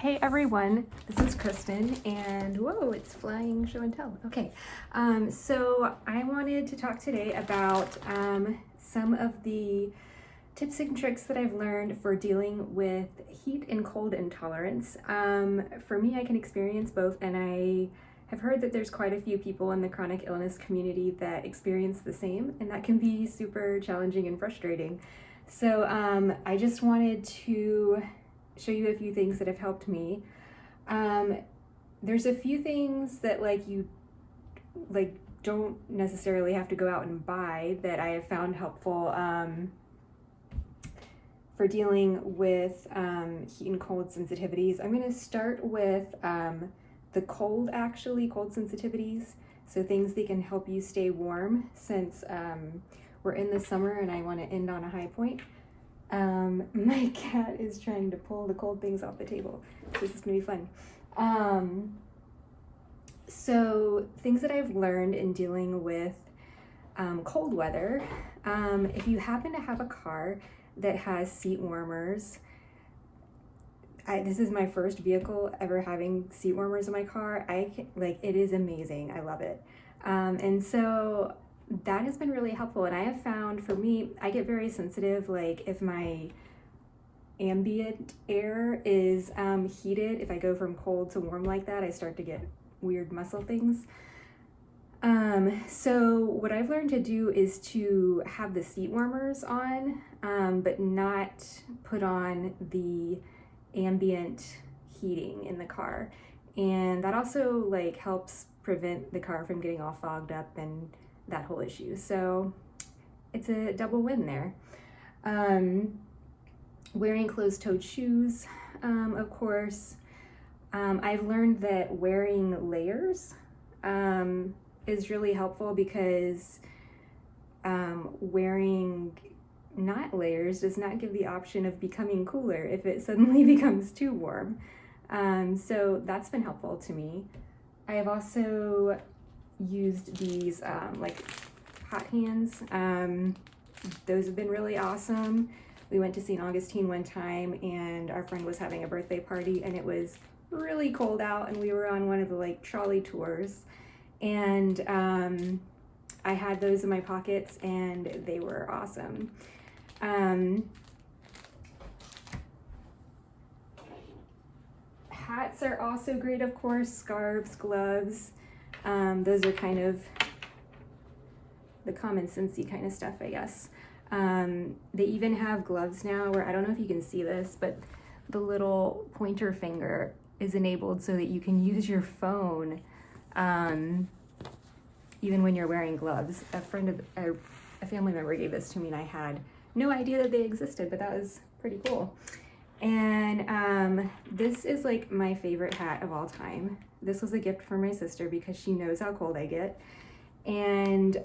Hey everyone, this is Kristen, and whoa, it's flying show and tell. Okay, so I wanted to talk today about some of the tips and tricks that I've learned for dealing with heat and cold intolerance. For me, I can experience both, and I have heard that there's quite a few people in the chronic illness community that experience the same, and that can be super challenging and frustrating. So I just wanted to show you a few things that have helped me. There's a few things that you don't necessarily have to go out and buy that I have found helpful for dealing with heat and cold sensitivities. I'm going to start with the cold sensitivities. So things that can help you stay warm since we're in the summer and I want to end on a high point. My cat is trying to pull the cold things off the table. This is gonna be fun. So things that I've learned in dealing with cold weather, if you happen to have a car that has seat warmers, this is my first vehicle ever having seat warmers in my car. It is amazing. I love it. And so that has been really helpful, and I have found for me, I get very sensitive, if my ambient air is heated, if I go from cold to warm like that, I start to get weird muscle things. So what I've learned to do is to have the seat warmers on, but not put on the ambient heating in the car. And that also helps prevent the car from getting all fogged up and that whole issue. So it's a double win there. Wearing closed-toed shoes, of course. I've learned that wearing layers is really helpful because wearing not layers does not give the option of becoming cooler if it suddenly becomes too warm. So that's been helpful to me. I have also used these hot hands. Those have been really awesome. We went to St. Augustine one time and our friend was having a birthday party and it was really cold out and we were on one of the trolley tours, and I had those in my pockets and they were awesome. Hats are also great, of course, scarves, gloves. Those are kind of the common sensey kind of stuff, I guess. They even have gloves now where, I don't know if you can see this, but the little pointer finger is enabled so that you can use your phone even when you're wearing gloves. A family member gave this to me and I had no idea that they existed, but that was pretty cool. And this is my favorite hat of all time. This was a gift from my sister because she knows how cold I get. And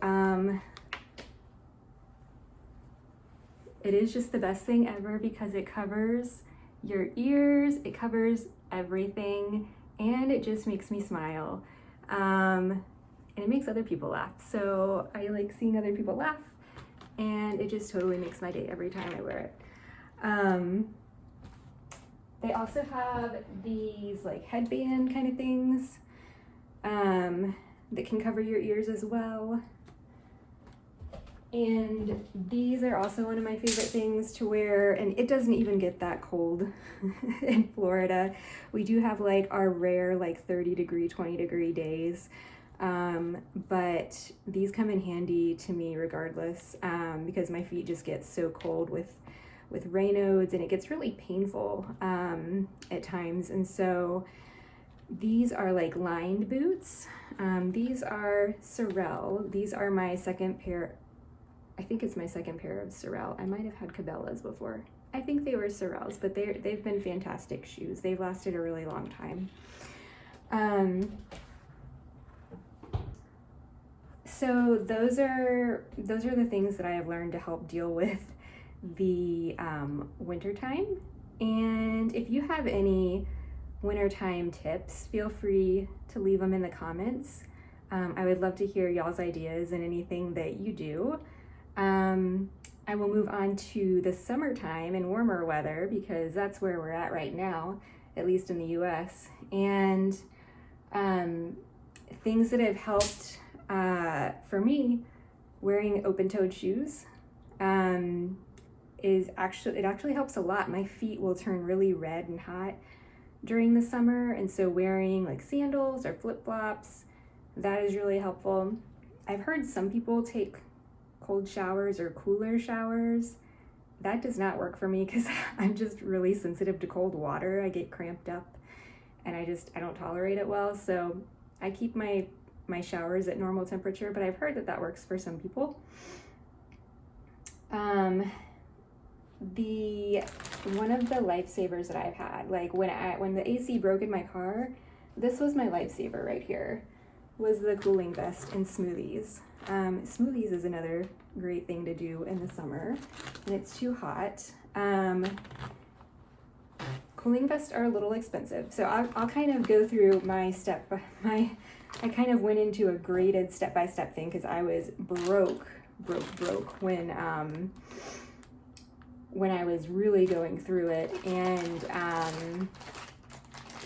it is just the best thing ever because it covers your ears, it covers everything, and it just makes me smile. And it makes other people laugh. So I like seeing other people laugh, and it just totally makes my day every time I wear it. They also have these headband kind of things that can cover your ears as well. And these are also one of my favorite things to wear, and it doesn't even get that cold in Florida. We do have our rare 30 degree, 20 degree days, but these come in handy to me regardless, because my feet just get so cold with Raynaud's, and it gets really painful at times. And so these are lined boots. These are Sorel. These are my second pair. I think it's my second pair of Sorel. I might have had Cabela's before. I think they were Sorels, but they've been fantastic shoes. They've lasted a really long time. So those are the things that I have learned to help deal with the wintertime. And if you have any wintertime tips, feel free to leave them in the comments. I would love to hear y'all's ideas and anything that you do. I will move on to the summertime and warmer weather because that's where we're at right now. at least in the US. And things that have helped for me, wearing open-toed shoes it actually helps a lot. My feet will turn really red and hot during the summer, and so wearing like sandals or flip-flops, that is really helpful. I've heard some people take cold showers or cooler showers. That does not work for me because I'm just really sensitive to cold water. I get cramped up and I don't tolerate it well. So I keep my showers at normal temperature, but I've heard that works for some people. One of the lifesavers that I've had, like when the AC broke in my car, this was my lifesaver right here, was the cooling vest and smoothies. Smoothies is another great thing to do in the summer when it's too hot. Cooling vests are a little expensive, so I'll kind of go through I kind of went into a graded step-by-step thing because I was broke when I was really going through it, and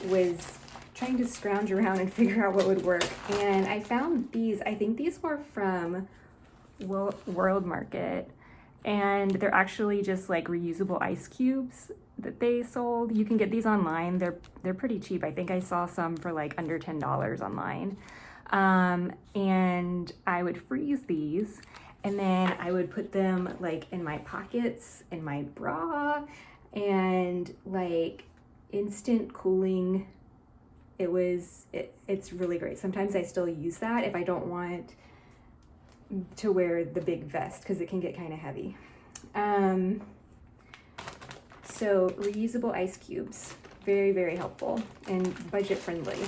was trying to scrounge around and figure out what would work. And I found these. I think these were from World Market, and they're actually just like reusable ice cubes that they sold. You can get these online. They're pretty cheap. I think I saw some for like under $10 online. And I would freeze these, and then I would put them like in my pockets, in my bra, and like instant cooling. It's really great. Sometimes I still use that if I don't want to wear the big vest because it can get kind of heavy. So reusable ice cubes, very, very helpful and budget friendly.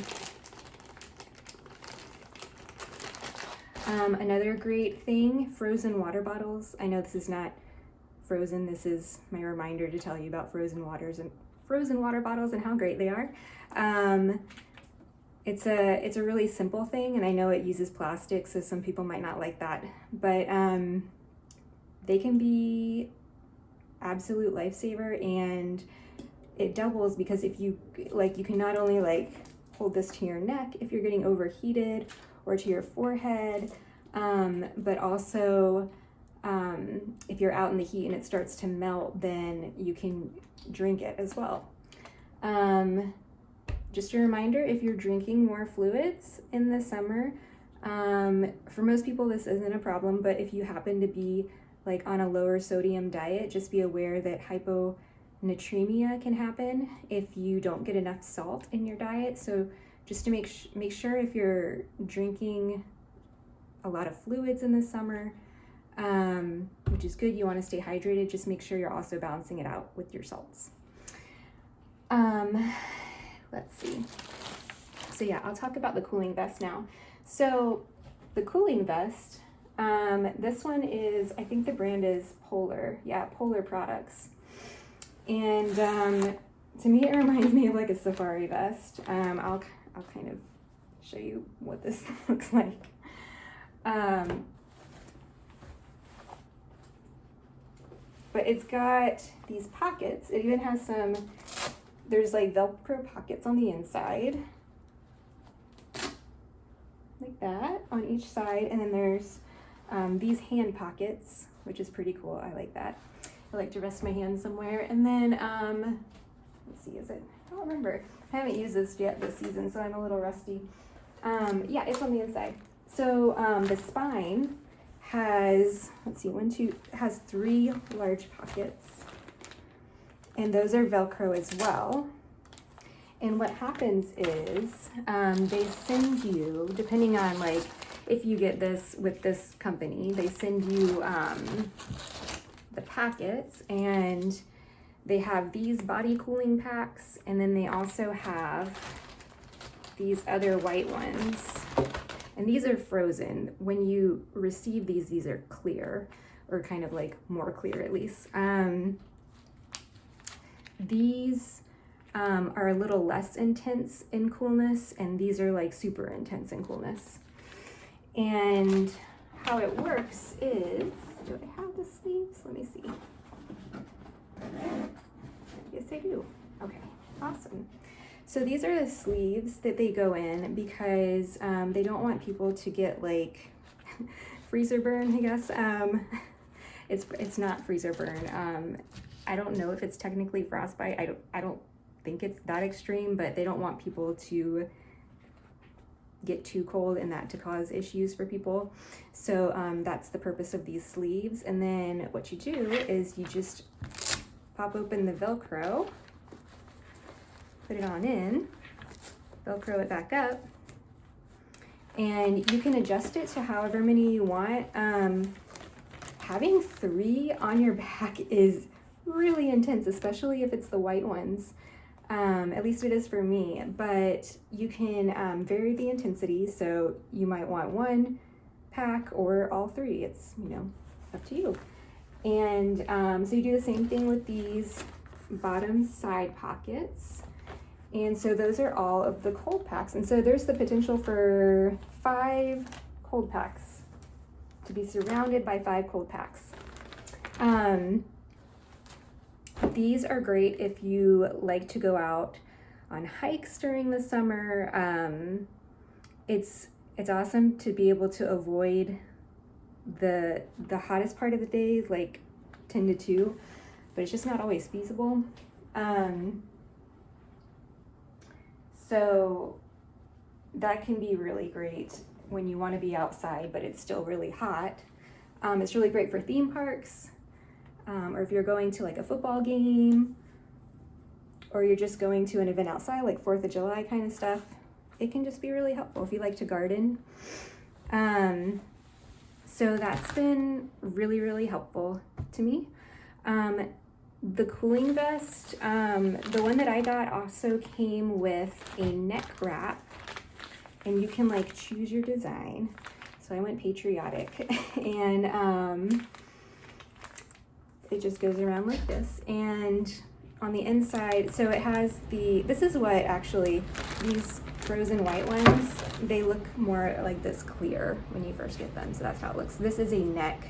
Another great thing, frozen water bottles. I know this is not frozen. This is my reminder to tell you about frozen water bottles and how great they are. It's a really simple thing, and I know it uses plastic, so some people might not like that, but they can be absolute lifesaver, and it doubles because if you can not only like hold this to your neck if you're getting overheated or to your forehead, but also if you're out in the heat and it starts to melt, then you can drink it as well. Just a reminder, if you're drinking more fluids in the summer, for most people this isn't a problem, but if you happen to be like on a lower sodium diet, just be aware that hyponatremia can happen if you don't get enough salt in your diet. So just to make sure if you're drinking a lot of fluids in the summer, which is good, you want to stay hydrated, just make sure you're also balancing it out with your salts. Let's see. So yeah, I'll talk about the cooling vest now. So the cooling vest, this one is, I think the brand is Polar. Yeah, Polar Products. And to me, it reminds me of like a safari vest. I'll kind of show you what this looks like. But it's got these pockets. It even has there's like Velcro pockets on the inside, like that on each side. And then there's these hand pockets, which is pretty cool. I like that. I like to rest my hands somewhere. And then, let's see, I don't remember. I haven't used this yet this season, so I'm a little rusty. Yeah, it's on the inside. So the spine has, has 3 large pockets, and those are Velcro as well. And what happens is they send you, depending on like if you get this with this company, they send you the packets, and they have these body cooling packs, and then they also have these other white ones. And these are frozen. When you receive these are clear, or kind of like more clear at least. These are a little less intense in coolness, and these are like super intense in coolness. And how it works is, do I have the sleeves? Let me see. Yes, I do. Okay. Awesome. So these are the sleeves that they go in because they don't want people to get like freezer burn, I guess. It's not freezer burn. I don't know if it's technically frostbite. I don't think it's that extreme, but they don't want people to get too cold and that to cause issues for people. So that's the purpose of these sleeves. And then what you do is you just pop open the Velcro, put it on in, Velcro it back up, and you can adjust it to however many you want. Having 3 on your back is really intense, especially if it's the white ones. At least it is for me, but you can vary the intensity. So you might want 1 pack or all 3. It's, up to you. And so you do the same thing with these bottom side pockets. And so those are all of the cold packs. And so there's the potential for 5 cold packs, to be surrounded by 5 cold packs. These are great if you like to go out on hikes during the summer. It's awesome to be able to avoid the hottest part of the days, like 10 to 2, but it's just not always feasible. So that can be really great when you want to be outside, but it's still really hot. It's really great for theme parks, or if you're going to like a football game, or you're just going to an event outside, like 4th of July kind of stuff. It can just be really helpful if you like to garden. So that's been really, really helpful to me. The cooling vest, the one that I got also came with a neck wrap, and you can like choose your design. So I went patriotic, and it just goes around like this. And on the inside, so it has this is what actually, these frozen white ones, they look more like this clear when you first get them. So that's how it looks. This is a neck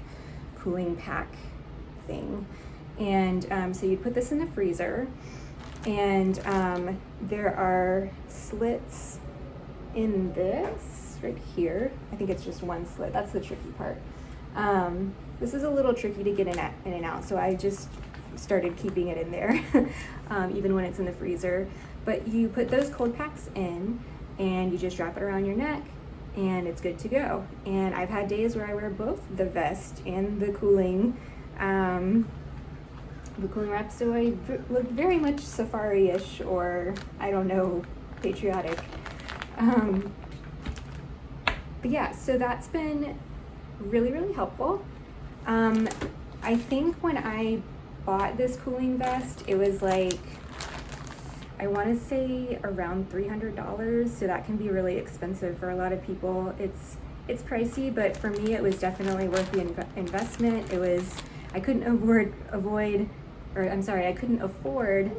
cooling pack thing. And so you put this in the freezer, and there are slits in this right here. I think it's just 1 slit. That's the tricky part. This is a little tricky to get in and out, so I just started keeping it in there, even when it's in the freezer. But you put those cold packs in, and you just wrap it around your neck, and it's good to go. And I've had days where I wear both the vest and the cooling wrap, so I look very much safari-ish, or I don't know, patriotic. But yeah, so that's been really, really helpful. I think when I bought this cooling vest, it was like, I want to say around $300, so that can be really expensive for a lot of people. It's pricey, but for me it was definitely worth the investment. I couldn't afford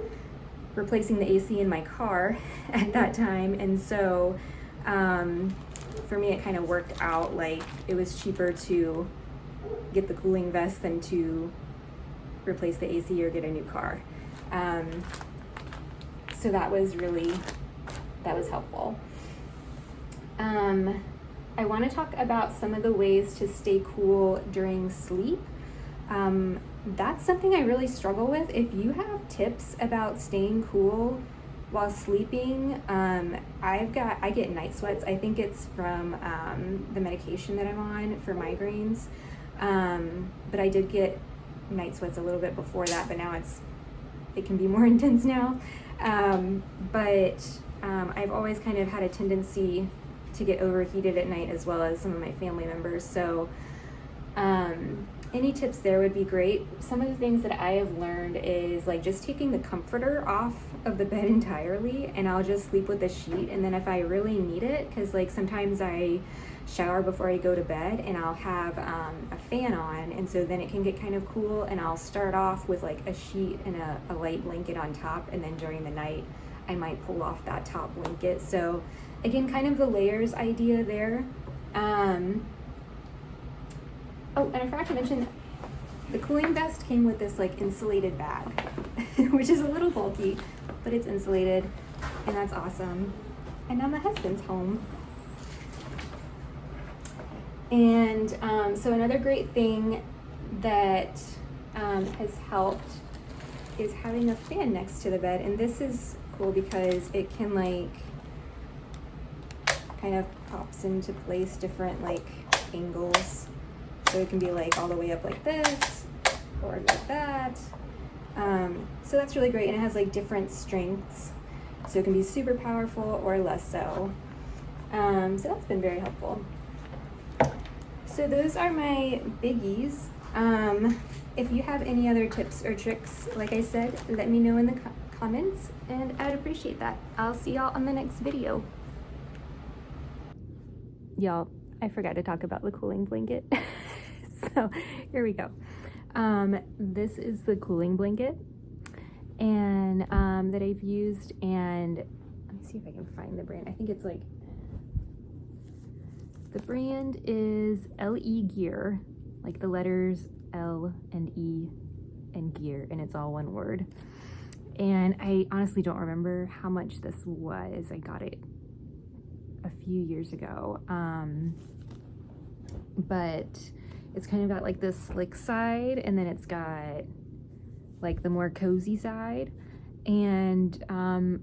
replacing the AC in my car at that time, and so for me it kind of worked out like it was cheaper to get the cooling vest than to replace the AC or get a new car. So that was helpful. I want to talk about some of the ways to stay cool during sleep. That's something I really struggle with. If you have tips about staying cool while sleeping, I get night sweats. I think it's from the medication that I'm on for migraines. But I did get night sweats a little bit before that, but now it can be more intense now. But I've always kind of had a tendency to get overheated at night, as well as some of my family members. So any tips there would be great. Some of the things that I have learned is like just taking the comforter off of the bed entirely, and I'll just sleep with a sheet. And then if I really need it, because like sometimes I shower before I go to bed, and I'll have a fan on, and so then it can get kind of cool, and I'll start off with like a sheet and a light blanket on top, and then during the night I might pull off that top blanket. So again, kind of the layers idea there. Oh, and I forgot to mention, the cooling vest came with this like insulated bag, which is a little bulky, but it's insulated, and that's awesome. And now my husband's home. And so another great thing that has helped is having a fan next to the bed. And this is cool because it can like kind of pops into place different like angles. So it can be like all the way up like this or like that. So that's really great, and it has like different strengths. So it can be super powerful or less so. So that's been very helpful. So those are my biggies. If you have any other tips or tricks, like I said, let me know in the comments, and I'd appreciate that. I'll see y'all on the next video. Y'all, I forgot to talk about the cooling blanket. So here we go. This is the cooling blanket and that I've used, and let me see if I can find the brand. I think it's like, the brand is LE Gear, like the letters L and E and gear, and it's all one word. And I honestly don't remember how much this was. I got it a few years ago. But it's kind of got like this slick side, and then it's got like the more cozy side. And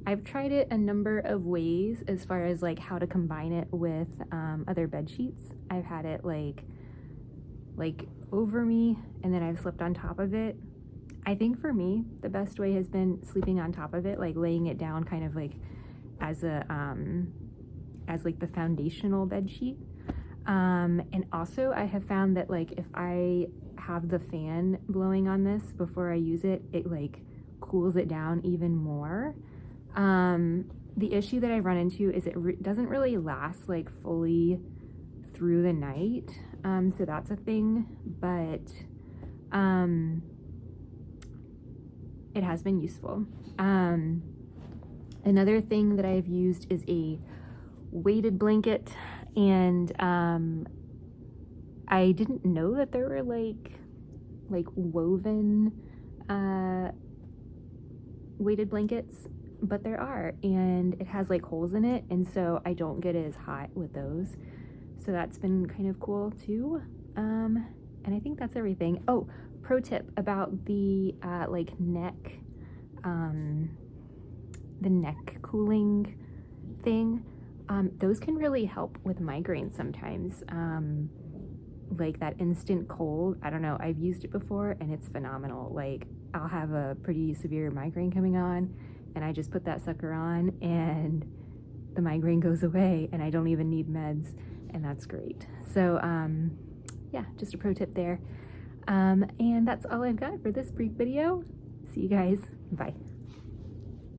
I've tried it a number of ways as far as like how to combine it with other bed sheets. I've had it like over me, and then I've slept on top of it. I think for me, the best way has been sleeping on top of it, like laying it down kind of like as a as like the foundational bed sheet. And also I have found that like if I have the fan blowing on this before I use it, it like cools it down even more. The issue that I run into is it doesn't really last like fully through the night. So that's a thing, but it has been useful. Another thing that I've used is a weighted blanket, and I didn't know that there were like woven weighted blankets, but there are, and it has like holes in it, and so I don't get as hot with those. So that's been kind of cool too. And I think that's everything. Oh, pro tip about the like neck, the neck cooling thing. Those can really help with migraines sometimes. Like that instant cold, I don't know, I've used it before and it's phenomenal. Like I'll have a pretty severe migraine coming on, and I just put that sucker on and the migraine goes away, and I don't even need meds, and that's great. So yeah, just a pro tip there. And that's all I've got for this brief video. See you guys. Bye.